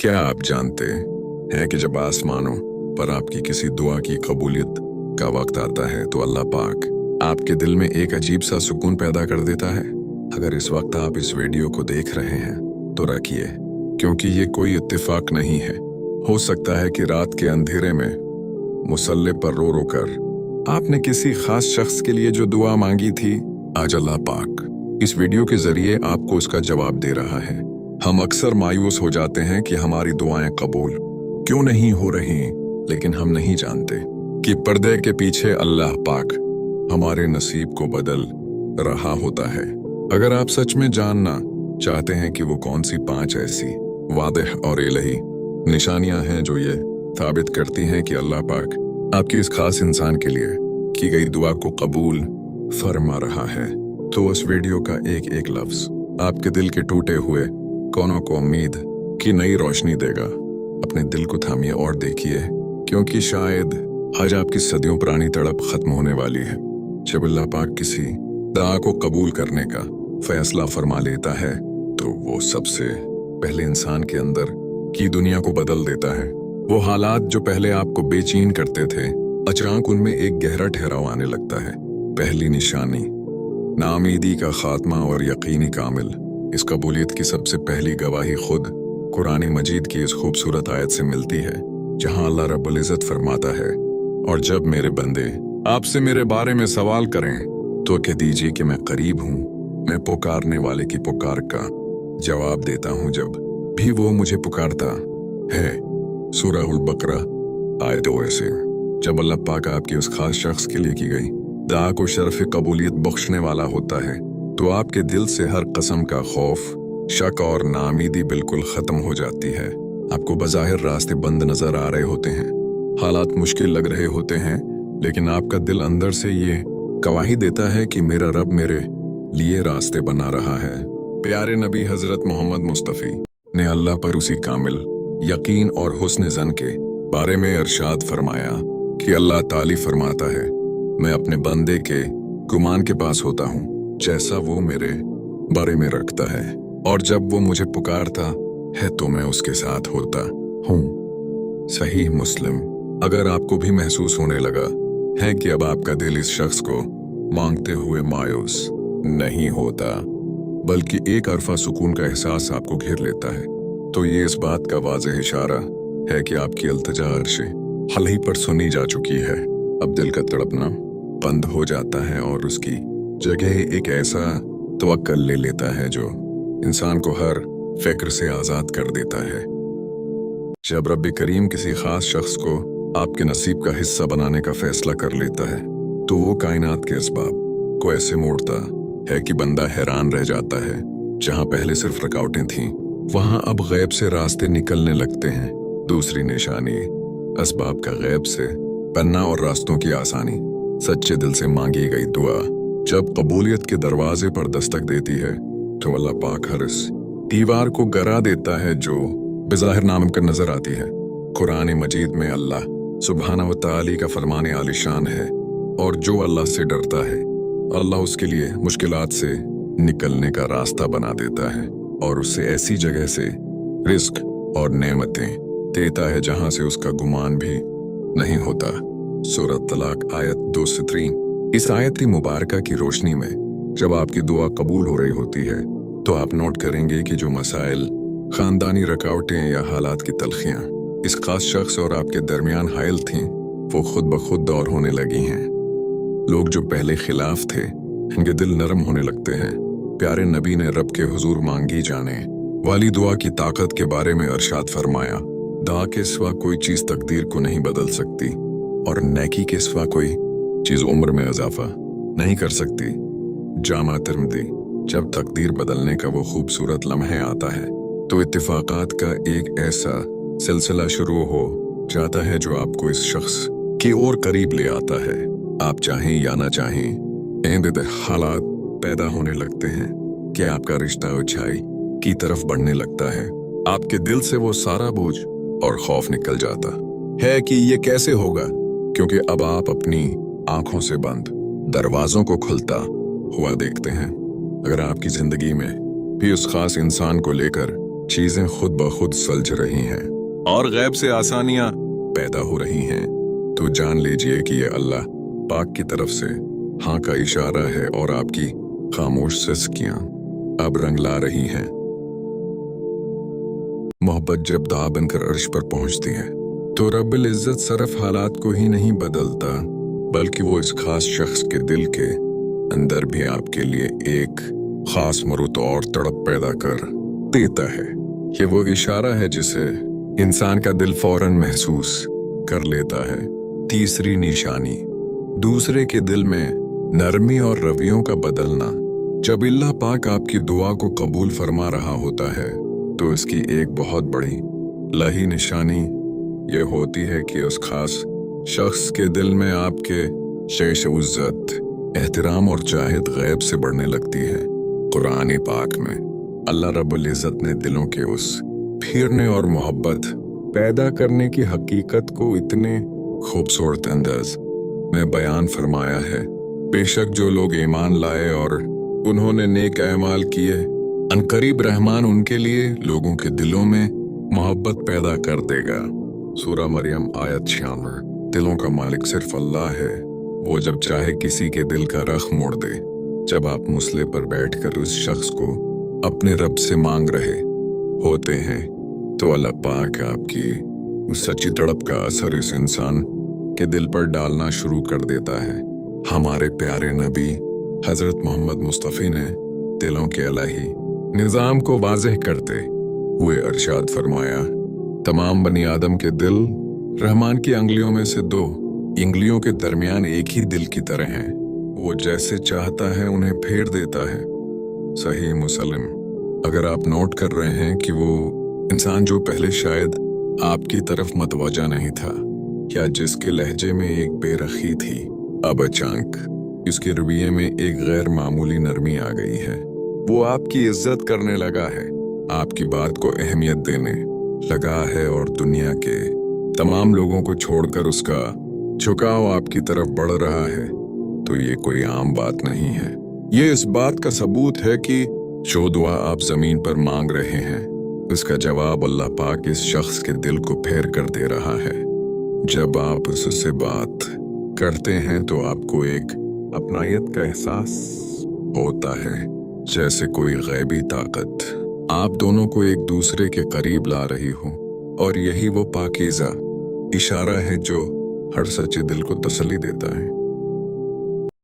क्या आप जानते हैं कि जब आसमानों पर आपकी किसी दुआ की कबूलियत का वक्त आता है तो अल्लाह पाक आपके दिल में एक अजीब सा सुकून पैदा कर देता है। अगर इस वक्त आप इस वीडियो को देख रहे हैं तो रखिए, क्योंकि ये कोई इत्तेफाक नहीं है। हो सकता है कि रात के अंधेरे में मुसल्ले पर रो रो कर आपने किसी खास शख्स के लिए जो दुआ मांगी थी, आज अल्लाह पाक इस वीडियो के जरिए आपको उसका जवाब दे रहा है। हम अक्सर मायूस हो जाते हैं कि हमारी दुआएं कबूल क्यों नहीं हो रही, लेकिन हम नहीं जानते कि पर्दे के पीछे अल्लाह पाक हमारे नसीब को बदल रहा होता है। अगर आप सच में जानना चाहते हैं कि वो कौन सी 5 ऐसी वादह और इलाही निशानियां हैं जो ये साबित करती हैं कि अल्लाह पाक आपके इस खास इंसान के लिए की गई दुआ को कबूल फरमा रहा है, तो उस वीडियो का एक एक लफ्ज आपके दिल के टूटे हुए कोनों को उम्मीद की नई रोशनी देगा। अपने दिल को थामिए और देखिए, क्योंकि शायद आज आपकी सदियों पुरानी तड़प खत्म होने वाली है। जब अल्लाह पाक किसी दुआ को कबूल करने का फैसला फरमा लेता है तो वो सबसे पहले इंसान के अंदर की दुनिया को बदल देता है। वो हालात जो पहले आपको बेचैन करते थे, अचानक उनमें एक गहरा ठहराव आने लगता है। पहली निशानी नाउमीदी का खात्मा और यकीनी कामिल। इस कबूलियत की सबसे पहली गवाही खुद कुरान मजीद की इस खूबसूरत आयत से मिलती है, जहां अल्लाह रब्बुल इज़्ज़त फरमाता है, और जब मेरे बंदे आपसे मेरे बारे में सवाल करें तो कह दीजिए कि मैं करीब हूँ, मैं पुकारने वाले की पुकार का जवाब देता हूँ जब भी वो मुझे पुकारता है। सूरह अल बकरा आयत 2 से। जब अल्लाह पाक आपके उस खास शख्स के लिए की गई दुआ को शर्फ कबूलियत बख्शने वाला होता है, तो आपके दिल से हर कसम का खौफ, शक और नाउमीदी बिल्कुल खत्म हो जाती है। आपको बज़ाहिर रास्ते बंद नजर आ रहे होते हैं, हालात मुश्किल लग रहे होते हैं, लेकिन आपका दिल अंदर से ये गवाही देता है कि मेरा रब मेरे लिए रास्ते बना रहा है। प्यारे नबी हजरत मोहम्मद मुस्तफ़ी ने अल्लाह पर उसी कामिल यकीन और हुस्न ज़न के बारे में इरशाद फरमाया कि अल्लाह ताली फरमाता है, मैं अपने बंदे के गुमान के पास होता हूँ जैसा वो मेरे बारे में रखता है, और जब वो मुझे पुकारता है तो मैं उसके साथ होता हूँ। सही मुस्लिम। अगर आपको भी महसूस होने लगा है कि अब आपका दिल इस शख्स को मांगते हुए मायूस नहीं होता, बल्कि एक अरफा सुकून का एहसास आपको घेर लेता है, तो ये इस बात का वाज़ेह इशारा है कि आपकी इल्तिजा अर्शे हल ही पर सुनी जा चुकी है। अब दिल का तड़पना बंद हो जाता है और उसकी जगह एक ऐसा तवक्कल ले लेता है जो इंसान को हर फिक्र से आज़ाद कर देता है। जब रब्बे करीम किसी खास शख्स को आपके नसीब का हिस्सा बनाने का फैसला कर लेता है, तो वो कायनात के असबाब को ऐसे मोड़ता है कि बंदा हैरान रह जाता है। जहां पहले सिर्फ रुकावटें थीं, वहां अब गैब से रास्ते निकलने लगते हैं। दूसरी निशानी असबाब का गैब से बनना और रास्तों की आसानी। सच्चे दिल से मांगी गई दुआ जब कबूलियत के दरवाजे पर दस्तक देती है, तो अल्लाह पाक हर इस दीवार को गिरा देता है जो बेज़ाहिर नामुमकिन नजर आती है। कुरान मजीद में अल्लाह सुब्हाना व तआला का फरमान आलिशान है, और जो अल्लाह से डरता है, अल्लाह उसके लिए मुश्किलात से निकलने का रास्ता बना देता है और उससे ऐसी जगह से रिस्क और नेमतें देता है जहां से उसका गुमान भी नहीं होता। सूरत तलाक आयत 2 से 3। इस आयत मुबारका की रोशनी में जब आपकी दुआ कबूल हो रही होती है, तो आप नोट करेंगे कि जो मसाइल, खानदानी रुकावटें या हालात की तलखियां इस खास शख्स और आपके दरमियान हायल थीं, वो खुद ब खुद दौर होने लगी हैं। लोग जो पहले खिलाफ थे, इनके दिल नरम होने लगते हैं। प्यारे नबी ने रब के हुजूर मांगी जाने वाली दुआ की ताकत के बारे में इरशाद फरमाया, दुआ के सिवा कोई चीज तकदीर को नहीं बदल सकती, और नेकी के सिवा कोई चीज उम्र में इजाफा नहीं कर सकती। जामा तिर्मिज़ी। जब तकदीर बदलने का वो खूबसूरत लम्हे आता है, तो इत्तिफाकात का एक ऐसा सिलसिला शुरू हो जाता है जो आपको इस शख्स की ओर करीब ले आता है। आप चाहें या ना चाहें, ऐसे हालात पैदा होने लगते हैं कि आपका रिश्ता ऊंचाई की तरफ बढ़ने लगता है। आपके दिल से वो सारा बोझ और खौफ निकल जाता है कि ये कैसे होगा, क्योंकि अब आप अपनी आंखों से बंद दरवाजों को खुलता हुआ देखते हैं। अगर आपकी जिंदगी में भी उस खास इंसान को लेकर चीजें खुद ब खुद सुलझ रही हैं और गैब से आसानियां पैदा हो रही हैं, तो जान लीजिए कि ये अल्लाह पाक की तरफ से हाँ का इशारा है और आपकी खामोश सिसकियां अब रंग ला रही हैं। मोहब्बत जब दुआ बनकर अर्श पर पहुंचती है तो रब्बुल इज्जत सिर्फ हालात को ही नहीं बदलता, बल्कि वो इस खास शख्स के दिल के अंदर भी आपके लिए एक खास मरुत और तड़प पैदा कर देता है। ये वो इशारा है जिसे इंसान का दिल फौरन महसूस कर लेता है। तीसरी निशानी, दूसरे के दिल में नरमी और रवैयों का बदलना। जब अल्लाह पाक आपकी दुआ को कबूल फरमा रहा होता है तो इसकी एक बहुत बड़ी लाही निशानी ये होती है कि उस खास शख्स के दिल में आपके शेष इज्जत, एहतराम और चाहत गैब से बढ़ने लगती है। कुरान पाक में अल्लाह रब्बुल इज्जत ने दिलों के उस फिरने और मोहब्बत पैदा करने की हकीकत को इतने खूबसूरत अंदाज में बयान फरमाया है। बेशक जो लोग ईमान लाए और उन्होंने नेक अमाल किए, अनकरीब रहमान उनके लिए लोगों के दिलों में मोहब्बत पैदा कर देगा। सूरह मरियम आयत 96। दिलों का मालिक सिर्फ अल्लाह है। वो जब चाहे किसी के दिल का रख मोड़ दे। जब आप मुसल्ले पर बैठकर उस शख्स को अपने रब से मांग रहे होते हैं तो अल्लाह पाक आपकी उस सच्ची तड़प का असर इस इंसान के दिल पर डालना शुरू कर देता है। हमारे प्यारे नबी हजरत मोहम्मद मुस्तफ़ी ने दिलों के इलाही निज़ाम को वाज़ेह करते हुए इरशाद फरमाया, तमाम बनी आदम के दिल रहमान की अंगुलियों में से दो इंगलियों के दरमियान एक ही दिल की तरह हैं। वो जैसे चाहता है उन्हें फेर देता है। सही मुस्लिम। अगर आप नोट कर रहे हैं कि वो इंसान जो पहले शायद आपकी तरफ मतवजा नहीं था या जिसके लहजे में एक बेरखी थी, अब अचानक उसके रवैये में एक गैर मामूली नरमी आ गई है। वो आपकी इज्जत करने लगा है, आपकी बात को अहमियत देने लगा है और दुनिया के तमाम लोगों को छोड़कर उसका झुकाव आपकी तरफ बढ़ रहा है। तो ये कोई आम बात नहीं है। ये इस बात का सबूत है कि जो दुआ आप जमीन पर मांग रहे हैं उसका जवाब अल्लाह पाक इस शख्स के दिल को फेर कर दे रहा है। जब आप उससे बात करते हैं तो आपको एक अपनायत का एहसास होता है, जैसे कोई गैबी ताकत आप दोनों को एक दूसरे के करीब ला रही हो। और यही वो पाकीज़ा इशारा है जो हर सच्चे दिल को तसल्ली देता है।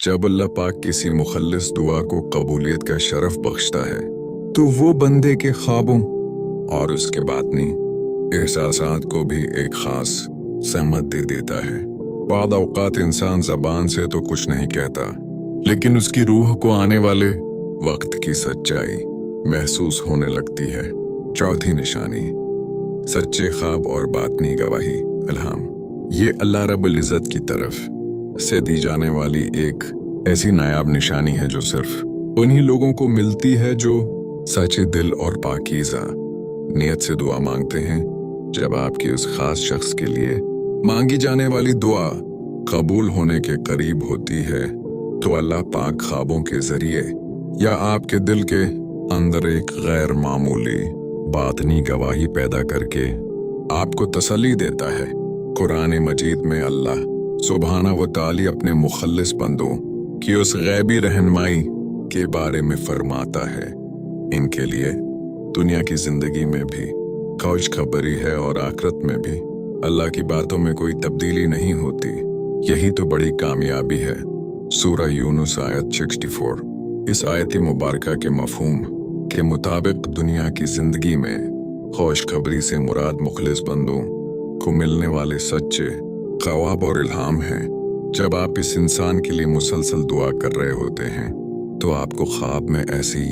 जब अल्लाह पाक किसी मुखल्लिस दुआ को कबूलियत का शरफ बख्शता है तो वो बंदे के ख्वाबों और उसके बातनी एहसासात को भी एक खास सहमत दे देता है। बाद औकात इंसान ज़बान से तो कुछ नहीं कहता, लेकिन उसकी रूह को आने वाले वक्त की सच्चाई महसूस होने लगती है। चौथी निशानी, सच्चे ख्वाब और बातनी गवाही इल्हाम। ये अल्लाह रब्बुल इज़्ज़त की तरफ से दी जाने वाली एक ऐसी नायाब निशानी है जो सिर्फ उन्हीं लोगों को मिलती है जो सच्चे दिल और पाकीज़ा नियत से दुआ मांगते हैं। जब आपकी उस खास शख्स के लिए मांगी जाने वाली दुआ कबूल होने के करीब होती है तो अल्लाह पाक ख्वाबों के जरिए या आपके दिल के अंदर एक गैर मामूली बातनी गवाही पैदा करके आपको तसल्ली देता है। कुरान मजीद में अल्लाह सुब्हाना व ताली अपने मुखल्लिस बंदों की उस गैबी रहनुमाई के बारे में फरमाता है। इनके लिए दुनिया की जिंदगी में भी खुशखबरी है और आखिरत में भी अल्लाह की बातों में कोई तब्दीली नहीं होती। यही तो बड़ी कामयाबी है। सूरह यूनुस आयत 64। इस आयत मुबारका के मफहूम के मुताबिक दुनिया की जिंदगी में खुशखबरी से मुराद मुखलिस बंदों को मिलने वाले सच्चे ख्वाब और इल्हाम हैं। जब आप इस इंसान के लिए मुसलसल दुआ कर रहे होते हैं तो आपको ख्वाब में ऐसी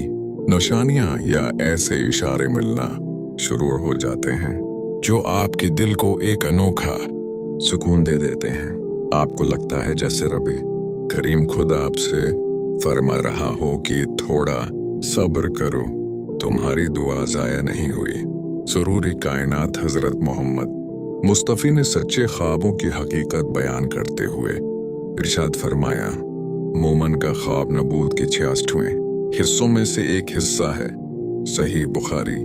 निशानियां या ऐसे इशारे मिलना शुरू हो जाते हैं जो आपके दिल को एक अनोखा सुकून दे देते हैं। आपको लगता है जैसे रबे करीम खुद आपसे फरमा रहा हो कि थोड़ा सब्र करो, तुम्हारी दुआ जाया नहीं हुई। सुरूरी कायनात हजरत मोहम्मद मुस्तफ़ी ने सच्चे ख्वाबों की हकीकत बयान करते हुए इरशाद फरमाया, मोमन का ख्वाब नबूत के 66वें हिस्सों में से एक हिस्सा है। सही बुखारी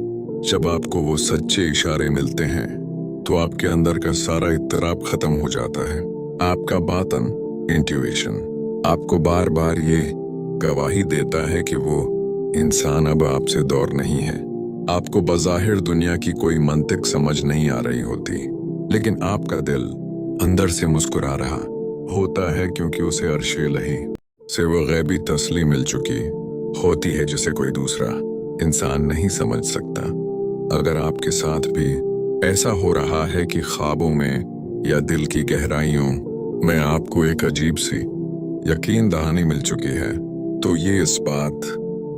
जब आपको वो सच्चे इशारे मिलते हैं तो आपके अंदर का सारा इत्तराब खत्म हो जाता है। आपका बातन इंट्यूशन आपको बार बार ये गवाही देता है कि वो इंसान अब आपसे दूर नहीं है। आपको बज़ाहिर दुनिया की कोई मंतिक समझ नहीं आ रही होती, लेकिन आपका दिल अंदर से मुस्कुरा रहा होता है, क्योंकि उसे अर्शे लही से वो गैबी तसली मिल चुकी होती है जिसे कोई दूसरा इंसान नहीं समझ सकता। अगर आपके साथ भी ऐसा हो रहा है कि ख्वाबों में या दिल की गहराइयों में आपको एक अजीब सी यकीन दहानी मिल चुकी है, तो ये इस बात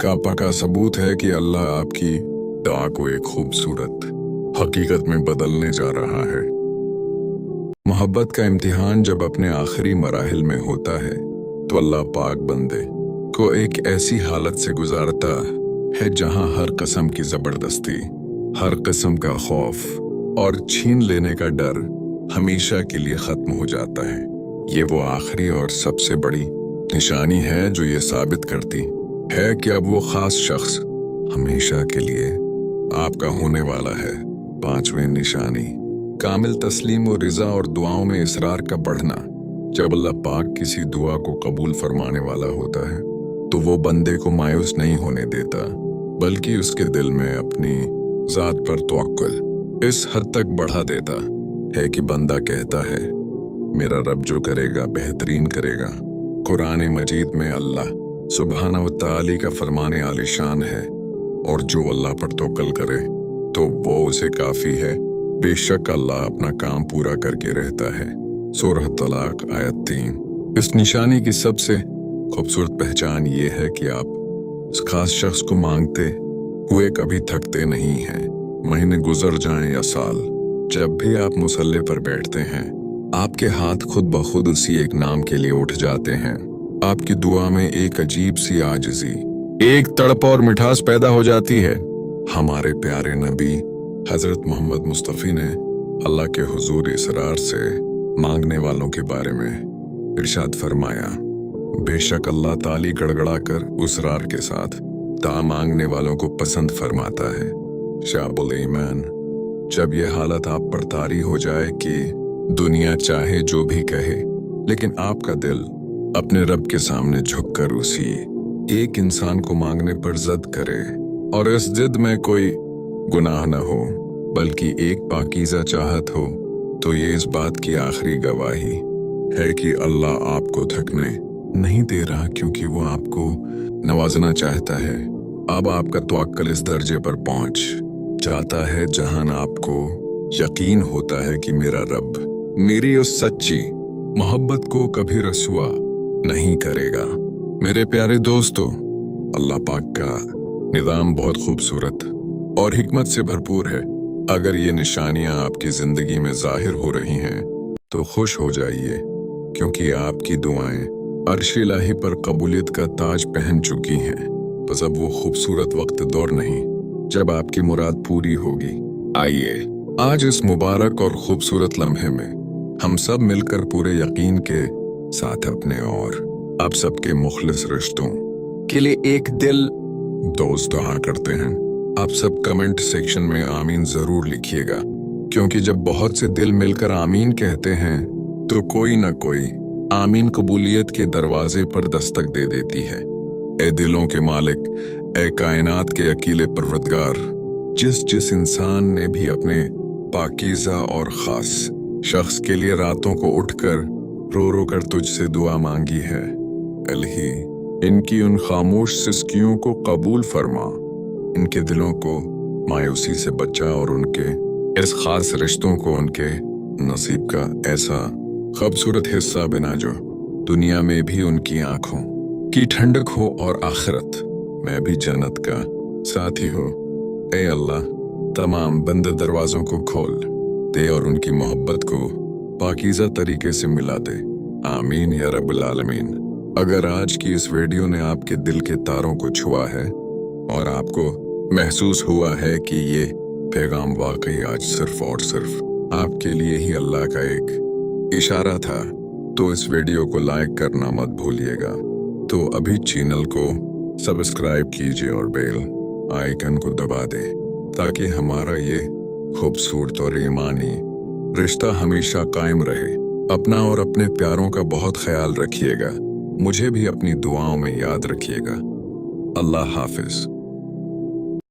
का पक्का सबूत है कि अल्लाह आपकी दुआ को एक खूबसूरत हकीकत में बदलने जा रहा है। मोहब्बत का इम्तिहान जब अपने आखिरी मराहिल में होता है तो अल्लाह पाक बंदे को एक ऐसी हालत से गुजारता है जहां हर किस्म की जबरदस्ती, हर किस्म का खौफ और छीन लेने का डर हमेशा के लिए खत्म हो जाता है। ये वो आखिरी और सबसे बड़ी निशानी है जो ये साबित करती है कि अब वो खास शख्स हमेशा के लिए आपका होने वाला है। पांचवें निशानी, कामिल तस्लीम और रिजा और दुआओं में इसरार का बढ़ना। जब अल्लाह पाक किसी दुआ को कबूल फरमाने वाला होता है तो वो बंदे को मायूस नहीं होने देता, बल्कि उसके दिल में अपनी जात पर तवक्कुल इस हद तक बढ़ा देता है कि बंदा कहता है मेरा रब जो करेगा बेहतरीन करेगा। कुरान मजीद में अल्लाह सुब्हानहू व तआला का फरमाने आलिशान है, और जो अल्लाह पर तवक्कुल करे तो वो उसे काफी है, बेशक अल्लाह अपना काम पूरा करके रहता है। सूरह तलाक आयत 3। इस निशानी की सबसे खूबसूरत पहचान ये है कि आप उस खास शख्स को मांगते हुए कभी थकते नहीं हैं। महीने गुजर जाएं या साल, जब भी आप मुसल्ले पर बैठते हैं आपके हाथ खुद ब खुद उसी एक नाम के लिए उठ जाते हैं। आपकी दुआ में एक अजीब सी आजिज़ी, एक तड़प और मिठास पैदा हो जाती है। हमारे प्यारे नबी हजरत मोहम्मद मुस्तफ़ी ने अल्लाह के हुजूर इसरार से मांगने वालों के बारे में इरशाद फरमाया, बेशक अल्लाह ताली गड़गड़ा कर उसरार के साथ ता मांगने वालों को पसंद फरमाता है। शाबुल ईमान, जब यह हालत आप पर तारी हो जाए कि दुनिया चाहे जो भी कहे, लेकिन आपका दिल अपने रब के सामने झुककर उसी एक इंसान को मांगने पर जिद करे, और इस जिद में कोई गुनाह न हो बल्कि एक पाकीज़ा चाहत हो, तो ये इस बात की आखिरी गवाही है कि अल्लाह आपको थकने नहीं दे रहा, क्योंकि वो आपको नवाजना चाहता है। अब आपका तवक्कुल इस दर्जे पर पहुंच जाता है जहां आपको यकीन होता है कि मेरा रब मेरी उस सच्ची मोहब्बत को कभी रसुआ नहीं करेगा। मेरे प्यारे दोस्तों, अल्लाह पाक का निज़ाम बहुत खूबसूरत और हिकमत से भरपूर है। अगर ये निशानियां आपकी जिंदगी में जाहिर हो रही हैं तो खुश हो जाइए, क्योंकि आपकी दुआएं अर्श इलाही पर कबूलियत का ताज पहन चुकी हैं। बस अब वो खूबसूरत वक्त दौर नहीं जब आपकी मुराद पूरी होगी। आइए आज इस मुबारक और खूबसूरत लम्हे में हम सब मिलकर पूरे यकीन के साथ अपने और आप सबके मुखलिस रिश्तों के लिए एक दिल दोस्त दुआ करते हैं। आप सब कमेंट सेक्शन में आमीन जरूर लिखिएगा, क्योंकि जब बहुत से दिल मिलकर आमीन कहते हैं तो कोई ना कोई आमीन कबूलियत के दरवाजे पर दस्तक दे देती है। ए दिलों के मालिक, ए कायनात के अकीले परवरदिगार, जिस इंसान ने भी अपने पाकीज़ा और खास शख्स के लिए रातों को उठकर रो रो कर तुझसे दुआ मांगी है, अलही इनकी उन खामोश सिसकियों को कबूल फरमा, इनके दिलों को मायूसी से बचा और उनके इस खास रिश्तों को उनके नसीब का ऐसा खूबसूरत हिस्सा बना जो दुनिया में भी उनकी आंखों की ठंडक हो और आखिरत में भी जन्नत का साथी हो। ए अल्लाह, तमाम बंद दरवाजों को खोल दे और उनकी मोहब्बत को पाकीज़ा तरीके से मिला दे। आमीन या रब्बुल आलमीन। अगर आज की इस वीडियो ने आपके दिल के तारों को छुआ है और आपको महसूस हुआ है कि ये पैगाम वाकई आज सिर्फ और सिर्फ आपके लिए ही अल्लाह का एक इशारा था, तो इस वीडियो को लाइक करना मत भूलिएगा। तो अभी चैनल को सब्सक्राइब कीजिए और बेल आइकन को दबा दें ताकि हमारा ये खूबसूरत और ईमानी रिश्ता हमेशा कायम रहे। अपना और अपने प्यारों का बहुत ख्याल रखिएगा। मुझे भी अपनी दुआओं में याद रखिएगा। अल्लाह हाफिज।